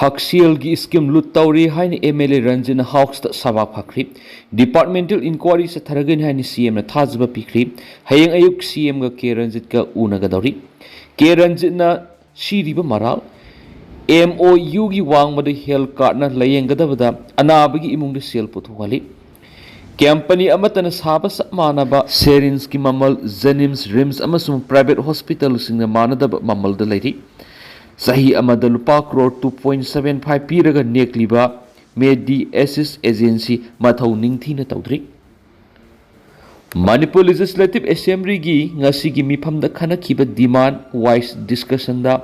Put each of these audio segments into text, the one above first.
Hakseelgi scheme lut tawri hain MLA Ranjana Hawks ta sabak phakri departmental inquiry sa tharagan hain CM na thajba pikri hayeng ayuk CM ga K Ranjit ka unaga dawri K Ranjit na siriba maral MOU gi wangmada health card na layenggadabada anabagi imungda sel puthugali Company amatana saba sa manaba serins ki mamal Zenims Rims amasung private hospital sing na manadaba mamal da layri Sahi amada lupa crore 2.75 piraga nekliba Medi Assist Agency mathau ningthina tawdri Manipur Legislative Assembly gi ngasi gi mifam da khana khiba demand wise discussion da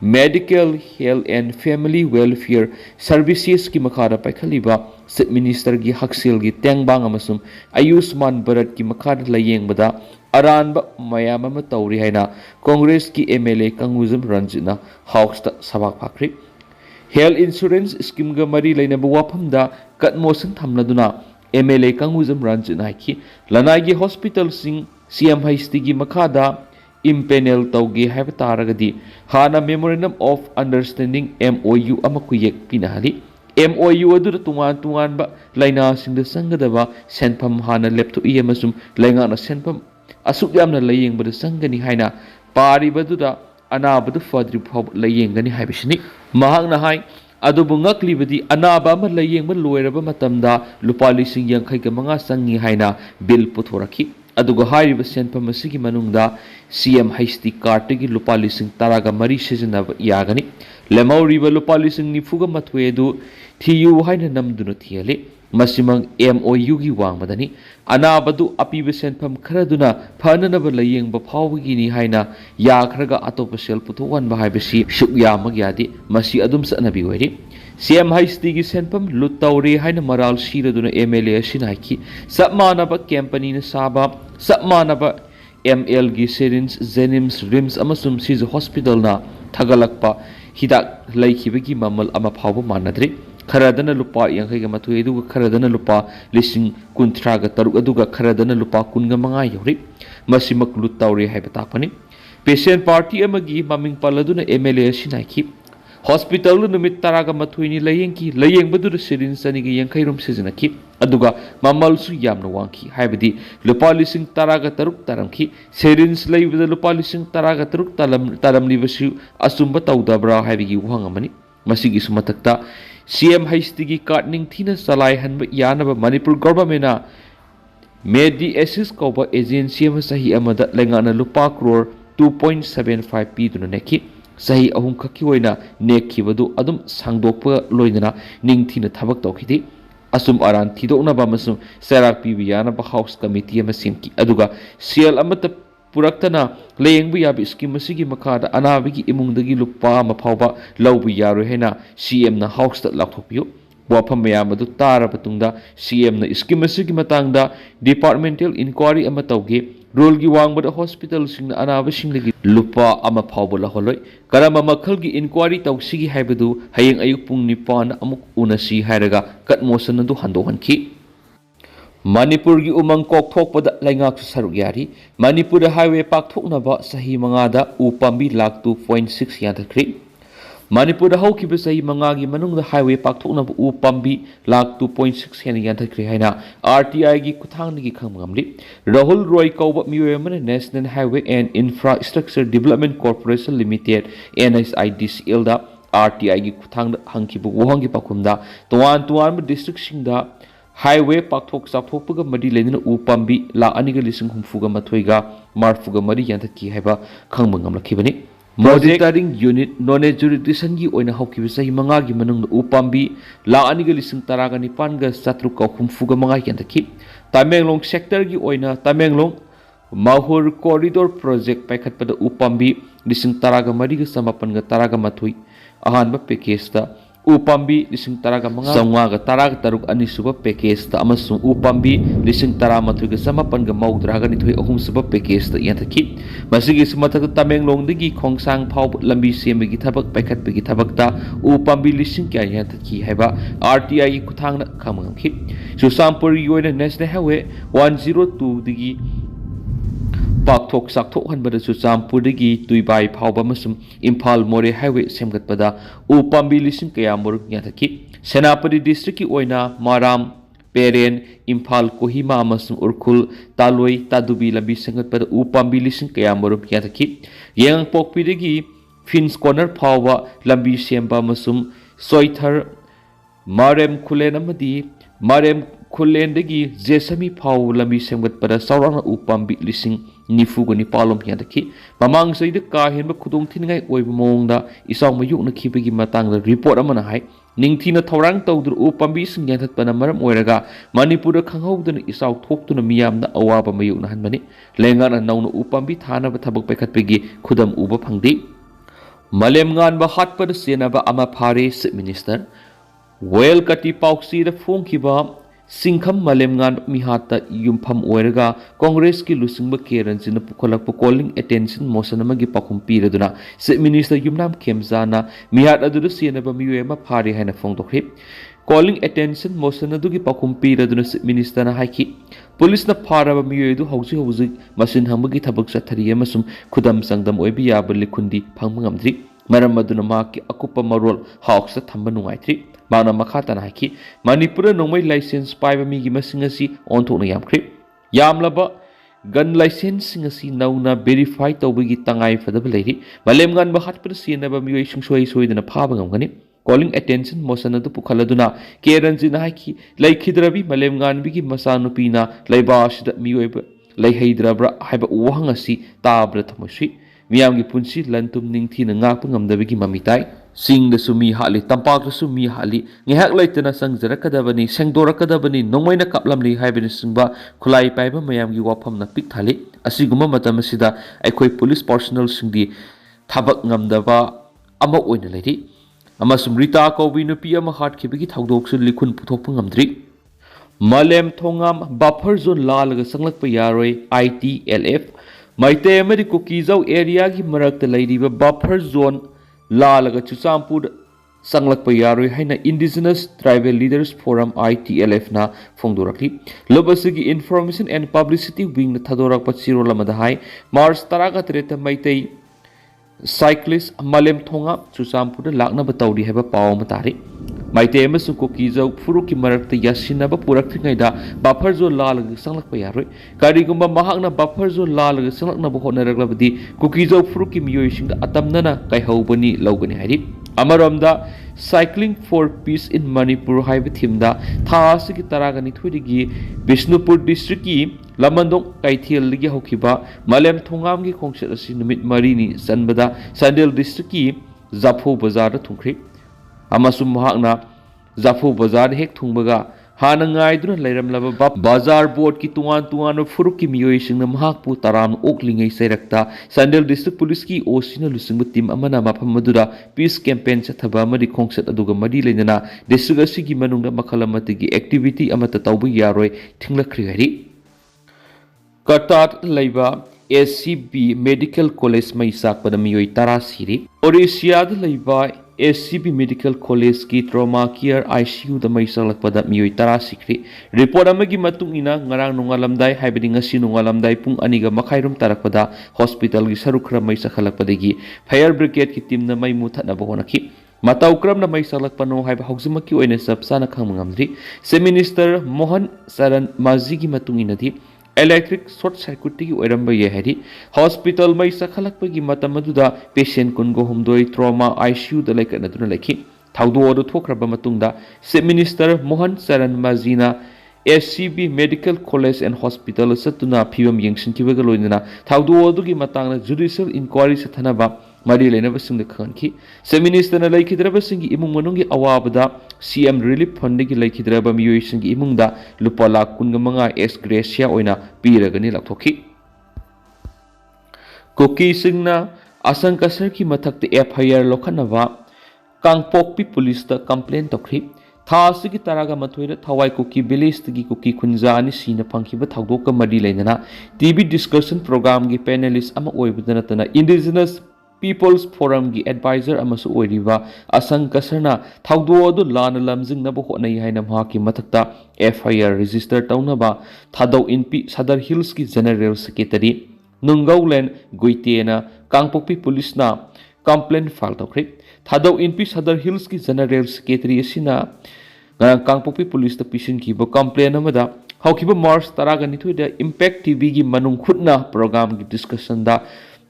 Medical Health and Family Welfare Services ki makhara paikhaliba Chief Minister gi Haksel gi tengbang amasum Ayushman Bharat ki makhara layengbada Aranba mayamama tawri haina Congress ki MLA Kanguzam Ranjina Hawks ta sabak phakri Health Insurance Scheme ga mari lainaba wafam da kat motion thamladuna MLA Kanguzam Ranjina ki lanai gi hospital sing CMHT gi makhada impanel tawge haiba taragadi hana Memorandum of Understanding MOU amakuyek pinahali MOU adu tungan ba laina sing da sangadaba senpham hana leptop amasum laingana senpham asuk yamna layengbada sangani haina paribadura anabadu fadri phab layengani haibishini mahangna hai adubu ngaklibadi anaba ama layengba loiraba matamda lupa lising yankhai ga manga sangi haina bill puthoraki adugo hairiba senpham asigi manungda CM HT card gi lupa lising taraga mari sijanaba yagani lemauriba lupa lising nifuga mathwedu thiyu haina namduna thiale Masimang MOU gi wangmadani anabadu apiba senpham kharaduna phananaba layeng ba phawgini haina yakhraga atopa sel puthowan ba haibasi sukyamag yadi masi adum sanabi wari CMHT gi senpham lutawre haina maral siraduna MLA sinaki sapmanaba company na saba sapmanaba ML gi serins Zenims Rims amasum siz hospital na thagalakpa hidak laikhibagi mamal ama phawba manadri Kharadana lupa yang kai gamatu edu kharadana lupa lising kuntraga taruk aduga kharadana lupa kunga manga yori masimak lutawri haibatapani patient party amagi maming paladuna MLA sinaki hospital numit taraga mathuini layeng badu sirin sani gi yang kai rum sijanaki aduga mamal su yamna wangki haibadi lupa lising taraga taruk taramki serins laibada lupa lising taraga taruk taram libasu asumba tawdabra haibigi wangamani masigi sumatakta CMHT gi carding thina salai hanba yanaba Manipur government na Medi Assist koba agency ama sahi amada lengana lupa crore 2.75 pi duna neki sahi ahum khaki hoina nekhi badu adum sangdokpa loinana ningthina thabak tawkhidi asum aran thidokna ba masum serak pi yana ba house committee ama simki aduga CL amata Puraktana layengbu yabi scheme asigi makhada anabigi imungdagi lupa mafawba lawbu yaro hena CM na house ta lathopio wafam mayam adu tara patungda CM na scheme asigi matangda departmental inquiry ama tawge role gi wangbada hospital sing na anaba singlagi lupa ama phawba laholoi karama makhalgi inquiry tawsigi haibadu hayeng ayuk pung nipan amuk unasi hairaga kat motion adu handohanki Manipur gi umang kok thokpada laingak saruk yari Manipur highway pak thoknaba sahi mangada upambi lak 2.6 yanthakri Manipur haukiba sahi mangagi manungda highway pak thoknaba upambi lak 2.6 yanthakri haina RTI gi kuthangni khangmamli Rahul Roy kauba miwemana National Highway and Infrastructure Development Corporation Limited NSIDCL da RTI gi kuthangda hangkibu wohangi pakumda tuan district singda Highway pakthok sapthokpaga madi lenina upambi la aniga lising humfuga mathoiga marfuga madi yanthaki haiba khangba ngamlakhibani monitoring unit non jurisdiction gi oina haukiba sahi manga gi manung upambi la aniga lising taraga nipan ga satru ka humfuga manga yanthaki Tamenglong sector gi oina Tamenglong Mahur corridor project paikhatpada upambi lising taraga madi ga samapan ga taraga mathoi ahanba package ta upambi lising taraga manga sangwaga taraga taruk anisuba package ta amasung upambi lising tara mathuga samapan ga maudraga nithoi ahum suba package ta yanthaki masigi sumathak Tamenglong digi khongsang phau lambi semigi thabak paikhat bigi thabak ta upambi lising kya yanthaki haiba RTI kuthangna khamangki Susampur yoina National Highway 102 digi pak पाक्थोक साक्थोकहनबदा चुरचांपुरदगी तुईबाई फाउबा अमसुंग Imphal more highway सेमगतपदा उ पाम्बी लिसिंग कया मुरुक याथकी सेनापति district की ओइना माराम पेरेन इम्फाल कोहिमा अमसुंग उरखुल तालोई तादुबी लंबी सेमगतपदा उ पाम्बी लिसिंग कया मुरुक याथकी येंगपोकपीदगी fins corner फाउबा लंबी सेमबा अमसुंग सोइथर मारेम खुलेन अमदी मारेम खुलेंदगी जेसमी फाउ लंबी सेमगतपदा सौरांग उ पाम्बी लिसिंग निफुगनि पालोम यादकी ममांग सैद का हेनब खुदोंग थिनगाई ओइब मोंगदा इसाव मयुकना खिबगी मतंगदा रिपोर्ट अमना हाय निंगथीना थौरांग तौदुर उ पाम्बी सिंग याथतपना मरम ओइरगा मणिपुर खंगहौदना इसाव थोक्तुना मियामना अवाबा मयुकना हनबनी लेंगाना नौना उ पाम्बी थानब थबक पैखतपगी खुदम उबा फंगदी मलेमगान हाटपद सेनबा अमा फारे चीफ मिनिस्टर वेल कटी पाउक्सीद फोंखिबा सिंखम मलेमगान मिहाता युमफम ओइरगा कांग्रेस की लुसिंग केरनजिन पुखलप कॉलिंग अटेंशन मोशन अमगी पाखुम पीरदुना चीफ मिनिस्टर युमनाम खेमजाना मिहात अदुद सेनबा मियोयमा फारे हाइना फोंदोखरि कॉलिंग अटेंशन मोशन अदुगी पाखुम पीरदुना चीफ मिनिस्टर ना हाइकी पुलिस न फारबा मियोयदु हौजी मसिन हमगी थबक चथरी अमसुम खुदम संगदम ओइबि याब लिखुंदी फंगमंगमद्री मरम अदुना माकी अकुप मरोल हाउक्स थंब नुंगाइथ्री माना मखातना हाइकी मणिपुर नोंमै लाइसेंस पाइबा मिगी मसिंग असि ओंथोकना यामख्रि यामलबा गन लाइसेंस सिंग असि नौना वेरीफाई तौबगी तंगाई फदब लेरि मलेमगान बहाटपर सेनबा मियोय सिंगसोय सोयदना फाबा ngमगनि कॉलिंग अटेंशन मोशन अदु पुखलदुना केरनजिना हाइकी लैखिद्रबी मलेमगान बिगी मसानुपीना लैबासिदा मियोय लैहैद्रब्रा हाइबा वहंग असि ताब्रा थमसि मियामगी पुंसी लंतुम निंगथीना ngakpa ngamdabagi mamitai सिंगदसु मी हाली तंपाकदसु मी हाली ngehak laitana sangjrakadabani sengdorakadabani nongmaina kaplamli haibani singba khulai paiba mayamgi wafamna pik thali asiguma matam asida aikhoi police personnel singdi thabak ngamdaba ama oina leiri amasum rita kobi nupi ama hat khibigi thawdoksu likhun puthokpa ngamdri malem thongam buffer zone lalaga sanglakpa yaroi ITLF maite amari kokizau area gi marakta leiriba buffer zone लालगा चुचामपुर संगलकप यारोय हाइना indigenous tribal leaders forum ITLF ना फोंदोरकली लोबसगी information and publicity wing न थदोरकप चिरोल मदा हाय मार्च 13 मैतै साइक्लिस्ट मलेम थोंगा चुचामपुर लाकना बतौरी हैबा पाव मतारी माइते अमसु कोकीजौ फुरुकी मरक्ता यासिनबा पुरक्थिङैदा बफर जो लालग संगलकप यारोय कारिगुम्बा महाकना बफर जो लालग संगलकनबा होनरगलबदी कोकीजौ फुरुकी मियोयसिंग अतमनना काइहौबनी लौगनी हाइरि अमरमदा cycling for peace in Manipur हाइबा थीमदा थासगी तरागनी थुइदगी बिष्णुपुर डिस्ट्रिक्ट की लमंदों कैथियलगी हौखिबा मलेम थोंगामगी खोंगसेट असि नुमित मरीनी चनबदा संडेल डिस्ट्रिक्ट की जाफो बाजार थुंख्रि अमसुम महाकना जाफो बाजार हेक थुंबगा हाना ngaiduna leiramlaba बाजार बोर्ड की तुआन तुआन फुरुकी मियोयसिंग महाकपु तराम ओकलिंगै सैरक्ता संडेल डिस्ट्रिक्ट पुलिस की ओसिना लुसिंग टीम अमना मफम मदुरा पीस कैंपेन चथबा मरि खोंगसेट अदुगा मरि लेना डिस्ट्रिक्ट असिगी मनुंगा मखलमतिगी एक्टिविटी अमता तौबु यारोय थिंगलख्रि हरि कटाट लैबा SCB मेडिकल कॉलेज मैसाकपद मियोय तरा सिरि ओरिसियाद लैबा SCB मेडिकल कॉलेज की ट्रॉमा केयर ICU द मैसालकपद मियोय तरा सिख्रि रिपोर्ट अमगी मतुंगिना ngarang nongalamdai haibadi ngasi nongalamdai pung aniga makhairum tarakpada hospital gi sarukra मैसाखलकपदगी फायर ब्रिगेड की टीम न मै मुथनब होनखि matau kram na मैसालकपनो हाइब हौजमकी ओइने सबसाना खंगमंगमद्रि से मिनिस्टर मोहन शरण माजी की मतुंगिनदि इलेक्ट्रिक शॉर्ट सर्किट की ओरंब ये हरी हॉस्पिटल में सखलकपगी मतम अदुदा पेशेंट कुनगो हुमदोय ट्रॉमा ICU द लेकनदुना लेखि थाउदो अदु थोखरबा मतुंगदा चीफ मिनिस्टर मोहन चरण माजीना SCB medical college and hospital सतुना फिवम यंगसिनकिबगा लोइना थाउदो अदुगी मतांगना जुडिशियल इंक्वायरी सथनबा मरी लेनबसिंग खनखि चीफ मिनिस्टर न लेखिद्रबसिंग इमुंग मनुंगी अवाबदा CM रिलीफ फंड की लेखिद्रबा मियोयसिंग इमुंगदा लुपा लाख 15 एस ग्रेसिया ओइना पीरगनि लखथोखि कोकी सिंगना असंकसर की मथक्ते FIR लोखनबा कांगपोकपी पुलिस द कंप्लेन तोखरि थासगी तरागा मथोइर थवाई कुकी विलेज की कुकी खुंजानी सीना फंखिबा थागदोक मरी लेना टीवी डिस्कशन प्रोग्राम की पैनलिस्ट अमा ओइबदनतना इंडिजिनस पीपल्स फोरम की एडवाइजर अमसु ओइरिबा असंकसरना थागदोदु लान लमजिंगनबो होनै हाइना महाकी मथक्ता FIR रजिस्टर तौनबा थादौ इनपी सदर हिल्स की जनरल सेक्रेटरी नुंगौलेन गुइतेना कांगपोक्पी पुलिस ना कंप्लेन फाइल तौखरे थादौ इनपी सदर हिल्स की जनरल सेक्रेटरी असिना कांगपोक्पी पुलिस पिशन की कंप्लेन अमदा हौखिबा मार्च 12 इम्पैक्ट टीवी की मनुंग खुदना प्रोग्राम की डिस्कशन दा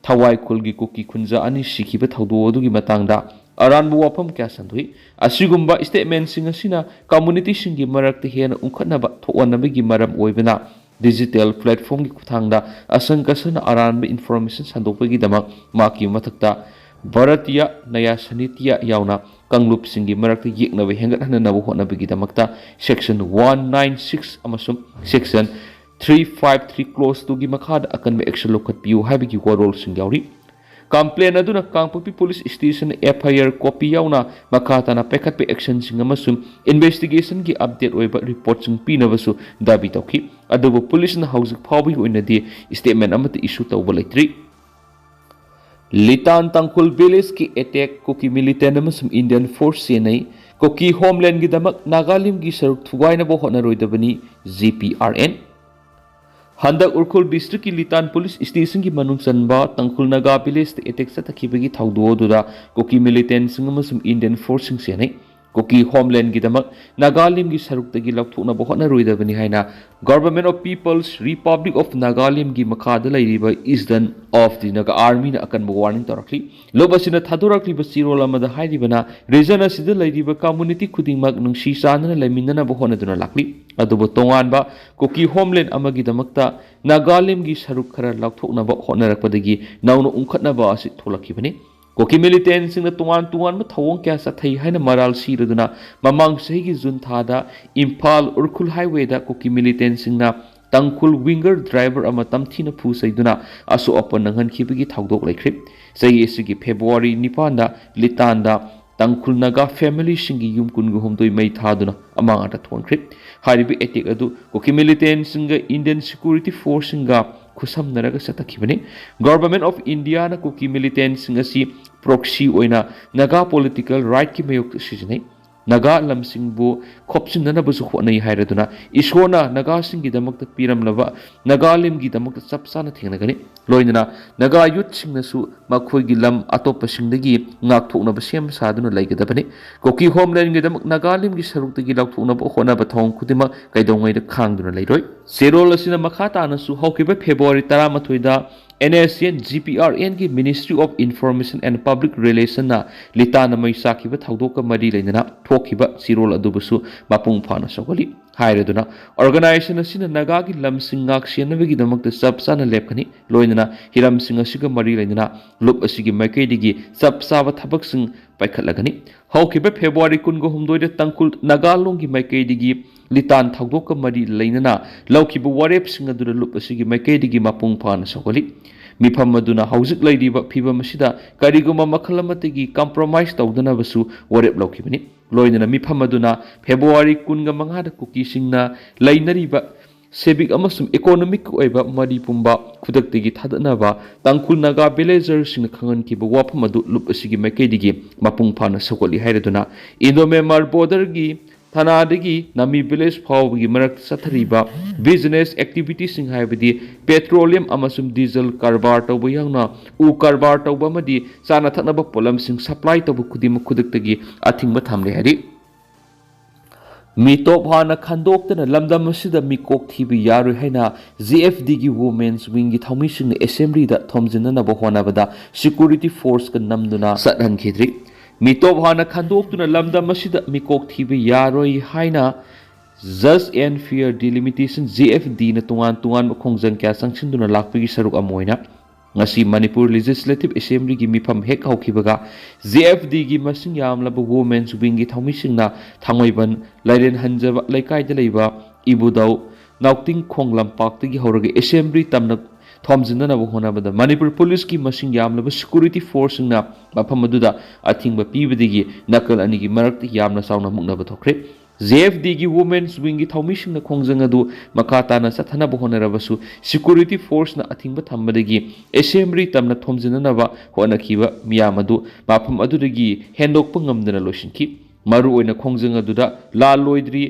थवाई खुल की कुकी खुंजा अनि सिखिबा थौदो अदुगी मतंगदा अरानबु वाफम क्या संदुई असिगुम्बा स्टेटमेंट सिंग असिना कम्युनिटी सिंग की मरक हेन उखनबा थोनबगी मरम ओइबना डिजिटल प्लेटफॉर्म की खुथांगदा असंकसन अरानब इन्फॉर्मेशन संदोपगी दमक माकी मथक्ता भारतीय नया सनीतिया यावना कंगलुप सिंगी मरक येकनब हेंगतहननब होनबगी दमक्ता सेक्शन 196 अमसुम सेक्शन 353 क्लोज 2 की मखाद अकन एक्शन लोखतपियु हाबिगी वरोल सिंग यावरी कंप्लेन अदुना Kangpokpi police station FIR copy यावना मखाताना पेखतपे एक्शन सिंग अमसुम इन्वेस्टिगेशन की अपडेट ओइबा रिपोर्ट सिंग पीनबसु दाबी तौखी अदुबु पुलिस ना हौजिक फावबी ओइनदि स्टेटमेंट अमत इशू तौबा लेत्रि लितान तंकुल विलेज की अटैक कुकी मिलिटेंट अमसुम इंडियन फोर्स सेनई कुकी होमलैंड की दमक नागालिम की सरुक थुगाइनबो होनरोइदबनी जीपीआरएन हंदक उरखुल डिस्ट्रिक्ट की लितान पुलिस स्टेशन की मनुंग चनबा तंकुल नागा विलेज अटैक चतखिबगी थौदोदुदा कुकी मिलिटेंट सिंग अमसुम इंडियन फोर्स सिंग सेनई कुकी होमलैंड की दमक नागालिम की सरुक लौथोनब होनरोइदबनी हाइना government of people's republic of Nagalim की मखाद लैरिबा eastern of the Naga army ना अकन वार्निंग तौरखली लोब असिना थादोरखलिबा चिरोल अमदा हाइरिबना रीजन असिदा लैरिबा कम्युनिटी खुदिंगमक नुंसी चानना लेमिननब होनदुना लाखली अदुबो तोंगानबा कुकी होमलैंड अमगी दमक्ता नागालिम की सरुक खरा लौथोनब होनरकपदगी नौनो उंखतनबा असि थोलखिबनी कुकी मिलिटेंट सिंह तुआन तुआन थवोंग क्या सथई है मराल सीरदुना ममांग सही की जुन थादा इम्फाल उरखुल हाईवेदा कुकी मिलिटेंट सिंह तंकुल विंगर ड्राइवर अमा तमथीना फुसैदुना असो अपन नंगनखिबगी थौदोक लेख्रि सही एसिगी फेब्रुवारी 9 लितानदा तंकुल नागा फैमिली सिंगी युम कुनगु हमदोई मई थादुना अमांगाटा थोंख्रि हारिबि एटेक अदु कुकी मिलिटेंट सिंह इंडियन सिक्योरिटी फोर्स सिंगा खुसमनरगा सतखिबनि गवर्नमेंट ऑफ इंडिया ना कुकी मिलिटेंट सिंह असि प्रॉक्सी ओइना नागा पॉलिटिकल राइट की मयोग सिजनै नागा लमसिंगबु खोपसिननबसु होनई हाइरदुना इशोना नागा सिंगी दमक पिरमलबा नागालिम की दमक चपसाना थेंगनगनि लोइनना नागा यूथ सिंगनसु मखोइगी लम अतोपसिंगदगी नाकथोकनब सेम सादुना लैगदबनि कुकी होमलैंड की दमक नागालिम की सरुक्तगी लौथोकनब होनब थोंग खुदिमा कैदोंगैद खांगदुना लैरोय सेरोल असिना मखातानसु हौकिबा फेब्रुवारी 13 दा NSN GPRN की ministry of information and public relation ना लितान मई साखिबा थौदोक मरी लेना थोखिबा सिरोल अदुबसु मपुंग फाना सगोली हाइरदुना ऑर्गेनाइजेशन असिना नागा की लमसिंग गाक सेनबगी दमक सबसाना लेपखनि लोइनना हिरम सिंह असिगा मरी लेना लुप असिगी मैकेदिगी सबसाबा थबकसिंग पाइखतलगनि हौखिबा फेब्रुवारी 19 तंकुल नागालोंग की मैकेदिगी लितान थौदोक मरी लेना लौखिबा वारेप सिंह अदुदा लुप असिगी मैकेदिगी मपुंग फाना सगोली मिफम अदुना हौजिक लैरिबा फिबम असिदा करिगुमा मखल अमतगी कंप्रोमाइज तौदनबसु वारेप लौखिबनि लोइनना मिफम अदुना फेब्रुवारी 15 दा कुकी सिंगना लैनरिबा सेबिक अमसुम इकोनॉमिक ओइबा मरी पुंबा खुदक्तिगी थादनबा तंकुल नागा विलेजर सिंग खंगनकिबा वाफम अदु लुप असिगी मैकेदिगी मपुंग फाना सगोली हाइरदुना इंडो म्यांमार बॉर्डर की थानादगी नामी विलेज फावगी मरक सथरीबा बिजनेस एक्टिविटी सिंग हाइबदी पेट्रोलियम अमसुम डीजल कारबार तौबा यावना उ कारबार तौबा मदी चाना थकनबा पोलम सिंग सप्लाई तौबा खुदिम खुदक्तगी अथिंगबा थामले हारि मिटोप हाना खंदोक्तना लमदम असिदा मिकोक थीबि यारोय हैना जीएफडी की वुमेन्स विंग की थौमिसिंग असेंबली दा थोमजिननबा होनबदा सिक्योरिटी फोर्स का नमदुना सतहनखिद्रि मिटोप हाना खंदोक्तुना लमदम असिदा मिकोक थीबि यारोय हैना जस्ट एंड फेयर डिलिमिटेशन जीएफडी ना तुआन तुआन खोंजंग क्या संगसिंदुना लाखपगी सरुक अमोइना ngasi manipur legislative assembly की मिफम हेक हौखिबगा जीएफडी की मसिंग यामलब वुमेन्स विंग की थौमिसिंगना थांगोइबन लाइरेन हंजबा लैकाइदा लैबा इबुदाउ नाउटिंग खोंगलम पाक्तगी हौरगे assembly तमना थोमजिननब होनबदा मणिपुर पुलिस की मसिंग यामलब सिक्योरिटी फोर्स ना मफम अदुदा अथिंगबा पीबदिगी नकल अनिगी मरक्ति यामना साउना मुक्नब थोखरे जीएफडी की वुमेन्स विंग की थौमिसिंगना खोंजंग अदु मखाताना सथनब होनरबसु सिक्योरिटी फोर्स ना अथिंगबा थंबदगी assembly तमना थोमजिननब होनखिबा मियाम अदु मफम अदुदगी हेंडोकप ngamdana लोसिनखि मरु ओइना खोंजंग अदुदा ला लोइद्री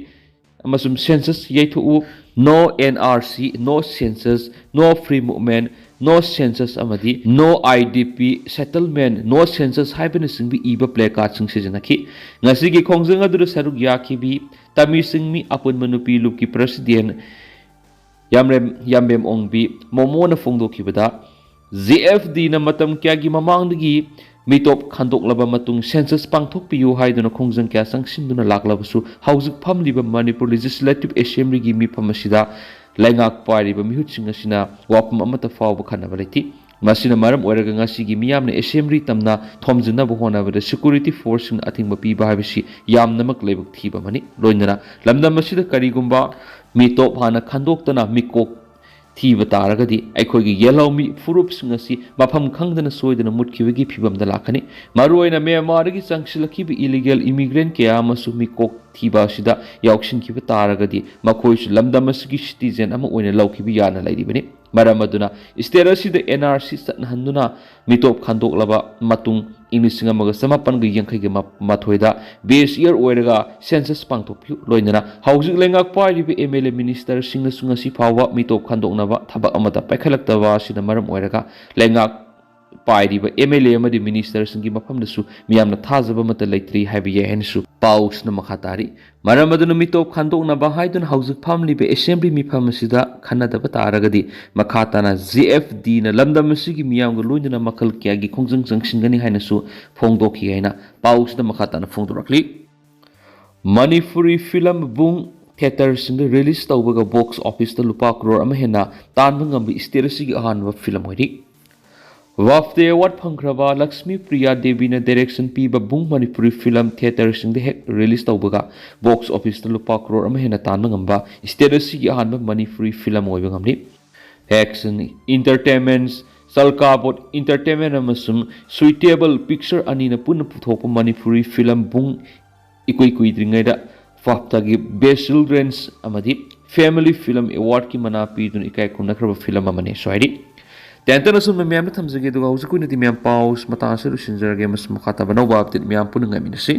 अमसुम सेंसस यैथु no NRC no census no free movement no census amadi no IDP settlement no census haibana singbi iba play card sing sijanaki ngasi gi khongjang adu saruk yakhibi tami singmi apun manupi luki president yambem ongbi momona phongdokhibada ZFD na matam kya gi mamangdagi mitop khandok laba matung census pangthok piu haiduna khongjang kya sangsinduna laklabasu haujuk phamliba Manipur Legislative Assembly gi mi phamasida laingak pariba mihut singasina wapam amata fawba khanaba leti masina maram oiraga ngasi gi miyamna assembly tamna thomjina bo honabada security force in athingba piba habisi yamnamak lebuk thiba mani loinana lamdam masida karigumba mitop hana khandoktana mikok thiba taragadi aikhogi yellow mi furup singasi mafam khangdana soidana mutkibagi phibamda lakhani maruoina Myanmargi changsilakhibi illegal immigrant kaya amasu mikok thiba sida yauksin khiba taragadi makhoisu lamdam asigi citizen ama oina laukhibi yana lairibani maram aduna state asida NRC satnahanduna mitop khandoklaba matung English amaga samapan gi yangkhai gi mathoida base year oiraga census pangthokpyu loinana haujik lengak pairibi MLA minister singna sungasi phawa mitop khandoknaba thabak amata paikhalaktawa sida maram oiraga lengak pairiba MLA amadi minister singi mafamdasu miyamna thajaba mata leitri haibi yehensu pausna makhatari maram aduna mitop khandoknaba haidun haujik phamlibe assembly mifamasida khanadaba taragadi makhatana ZFD na lamdamasigi miyamga loinana makal kyagi khongjang jangsingani hainasu phongdokhi haina pausna makhatana phongdorakli Manipuri film bung theater sing release tawbaga box office ta lupa crore ama hena tanba ngambi state sigi ahanba film hoiri Wafde Award Phangraba Lakshmi Priya Devi na direction piba bung Manipuri film theater sing the hek release tawbaga box office ta lupa crore ama hena tanba ngamba state sigi ahanba Manipuri film oiba ngamni action entertainments Salkabot entertainment amasung suitable picture anina punna puthopa Manipuri film bung ikoi kuidringaida faftagi best children's amadi family film award ki mana pidun ikai kunakraba film amane soidi tentana sun memyam na thamjage duga hausu kuina di myam paus mata asu sinjarage mas makata banaw babtit myam pununga minasi